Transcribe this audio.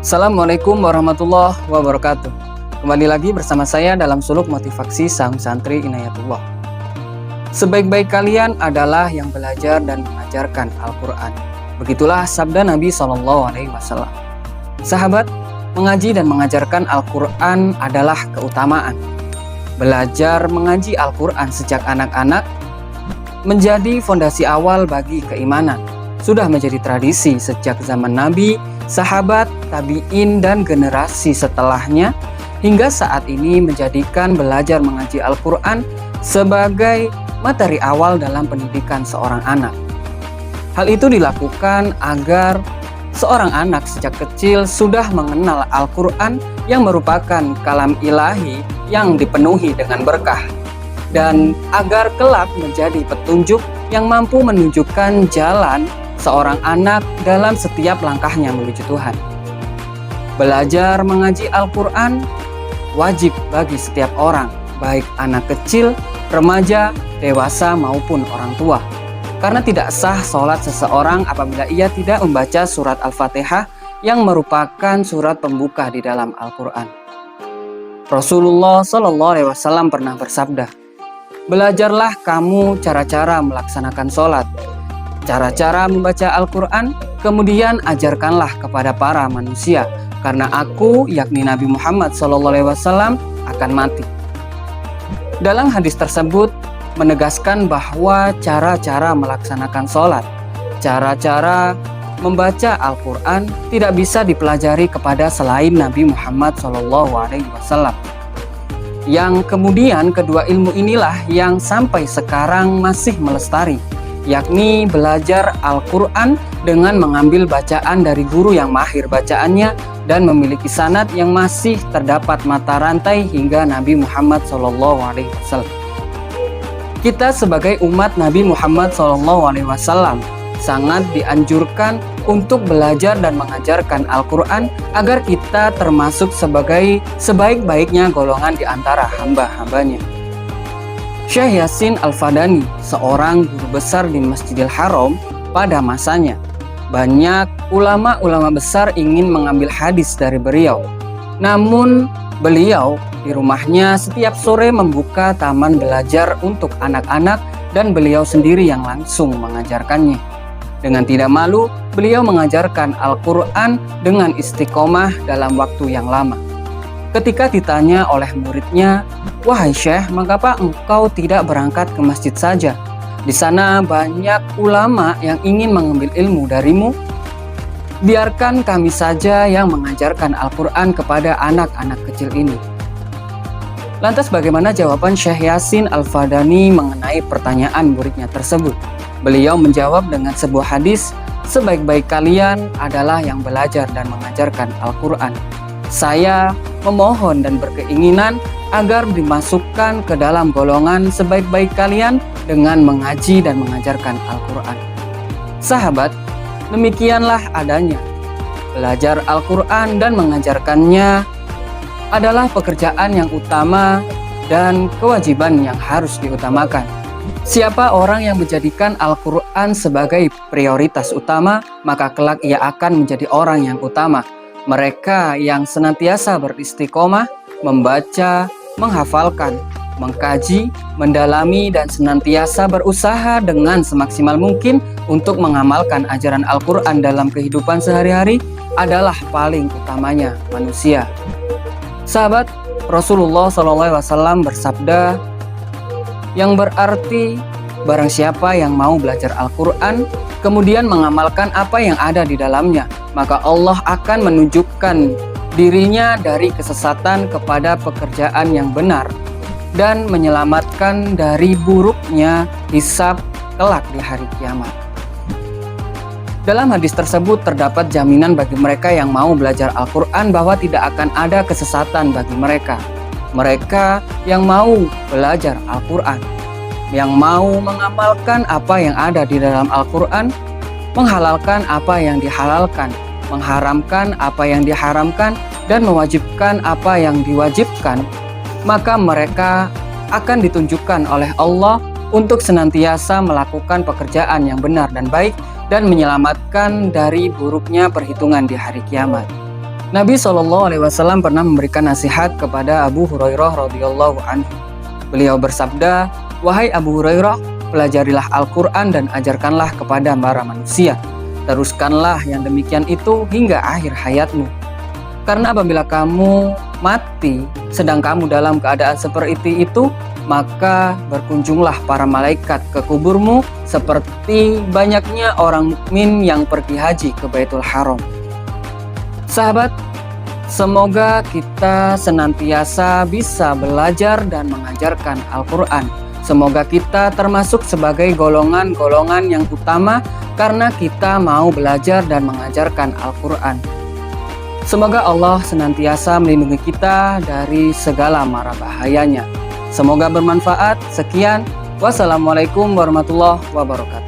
Assalamualaikum warahmatullahi wabarakatuh. Kembali lagi bersama saya dalam suluk motivasi sang santri Inayatullah. Sebaik-baik kalian adalah yang belajar dan mengajarkan Al-Quran. Begitulah sabda Nabi SAW. Sahabat, mengaji dan mengajarkan Al-Quran adalah keutamaan. Belajar mengaji Al-Quran sejak anak-anak menjadi fondasi awal bagi keimanan. Sudah menjadi tradisi sejak zaman Nabi, sahabat, tabi'in, dan generasi setelahnya, hingga saat ini menjadikan belajar mengaji Al-Quran sebagai materi awal dalam pendidikan seorang anak. Hal itu dilakukan agar seorang anak sejak kecil sudah mengenal Al-Quran yang merupakan kalam ilahi yang dipenuhi dengan berkah, dan agar kelak menjadi petunjuk yang mampu menunjukkan jalan seorang anak dalam setiap langkahnya menuju Tuhan. Belajar mengaji Al-Quran wajib bagi setiap orang, baik anak kecil, remaja, dewasa maupun orang tua. Karena tidak sah sholat seseorang apabila ia tidak membaca surat Al-Fatihah yang merupakan surat pembuka di dalam Al-Quran. Rasulullah SAW pernah bersabda, "Belajarlah kamu cara-cara melaksanakan sholat, cara-cara membaca Al-Quran, kemudian ajarkanlah kepada para manusia, karena aku, yakni Nabi Muhammad SAW, akan mati." Dalam hadis tersebut menegaskan bahwa cara-cara melaksanakan sholat, cara-cara membaca Al-Quran tidak bisa dipelajari kepada selain Nabi Muhammad SAW. Yang kemudian kedua ilmu inilah yang sampai sekarang masih melestari, yakni belajar Al-Quran dengan mengambil bacaan dari guru yang mahir bacaannya dan memiliki sanad yang masih terdapat mata rantai hingga Nabi Muhammad SAW. Kita sebagai umat Nabi Muhammad SAW sangat dianjurkan untuk belajar dan mengajarkan Al-Quran agar kita termasuk sebagai sebaik-baiknya golongan di antara hamba-hambanya. Syekh Yasin Al-Fadani, seorang guru besar di Masjidil Haram pada masanya, banyak ulama-ulama besar ingin mengambil hadis dari beliau. Namun beliau di rumahnya setiap sore membuka taman belajar untuk anak-anak dan beliau sendiri yang langsung mengajarkannya. Dengan tidak malu, beliau mengajarkan Al-Quran dengan istiqomah dalam waktu yang lama. Ketika ditanya oleh muridnya, "Wahai Syekh, mengapa engkau tidak berangkat ke masjid saja? Di sana banyak ulama yang ingin mengambil ilmu darimu. Biarkan kami saja yang mengajarkan Al-Quran kepada anak-anak kecil ini." Lantas bagaimana jawaban Syekh Yasin Al-Fadani mengenai pertanyaan muridnya tersebut? Beliau menjawab dengan sebuah hadis, "Sebaik-baik kalian adalah yang belajar dan mengajarkan Al-Quran. Saya memohon dan berkeinginan agar dimasukkan ke dalam golongan sebaik-baik kalian dengan mengaji dan mengajarkan Al-Quran." Sahabat, demikianlah adanya. Belajar Al-Quran dan mengajarkannya adalah pekerjaan yang utama dan kewajiban yang harus diutamakan. Siapa orang yang menjadikan Al-Quran sebagai prioritas utama, maka kelak ia akan menjadi orang yang utama. Mereka yang senantiasa beristiqomah, membaca, menghafalkan, mengkaji, mendalami, dan senantiasa berusaha dengan semaksimal mungkin untuk mengamalkan ajaran Al-Quran dalam kehidupan sehari-hari adalah paling utamanya manusia. Sahabat, Rasulullah SAW bersabda, yang berarti barang siapa yang mau belajar Al-Quran kemudian mengamalkan apa yang ada di dalamnya, maka Allah akan menunjukkan dirinya dari kesesatan kepada pekerjaan yang benar dan menyelamatkan dari buruknya hisab kelak di hari kiamat. Dalam hadis tersebut terdapat jaminan bagi mereka yang mau belajar Al-Quran bahwa tidak akan ada kesesatan bagi mereka. Mereka yang mau belajar Al-Quran, yang mau mengamalkan apa yang ada di dalam Al-Quran, menghalalkan apa yang dihalalkan, mengharamkan apa yang diharamkan, dan mewajibkan apa yang diwajibkan, maka mereka akan ditunjukkan oleh Allah untuk senantiasa melakukan pekerjaan yang benar dan baik dan menyelamatkan dari buruknya perhitungan di hari kiamat. Nabi SAW pernah memberikan nasihat kepada Abu Hurairah radhiyallahu anhu. Beliau bersabda, "Wahai Abu Hurairah, pelajarilah Al-Quran dan ajarkanlah kepada para manusia. Teruskanlah yang demikian itu hingga akhir hayatmu. Karena apabila kamu mati sedang kamu dalam keadaan seperti itu, maka berkunjunglah para malaikat ke kuburmu seperti banyaknya orang mukmin yang pergi haji ke Baitul Haram." Sahabat, semoga kita senantiasa bisa belajar dan mengajarkan Al-Quran. Semoga kita termasuk sebagai golongan-golongan yang utama karena kita mau belajar dan mengajarkan Al-Quran. Semoga Allah senantiasa melindungi kita dari segala mara bahayanya. Semoga bermanfaat. Sekian. Wassalamualaikum warahmatullahi wabarakatuh.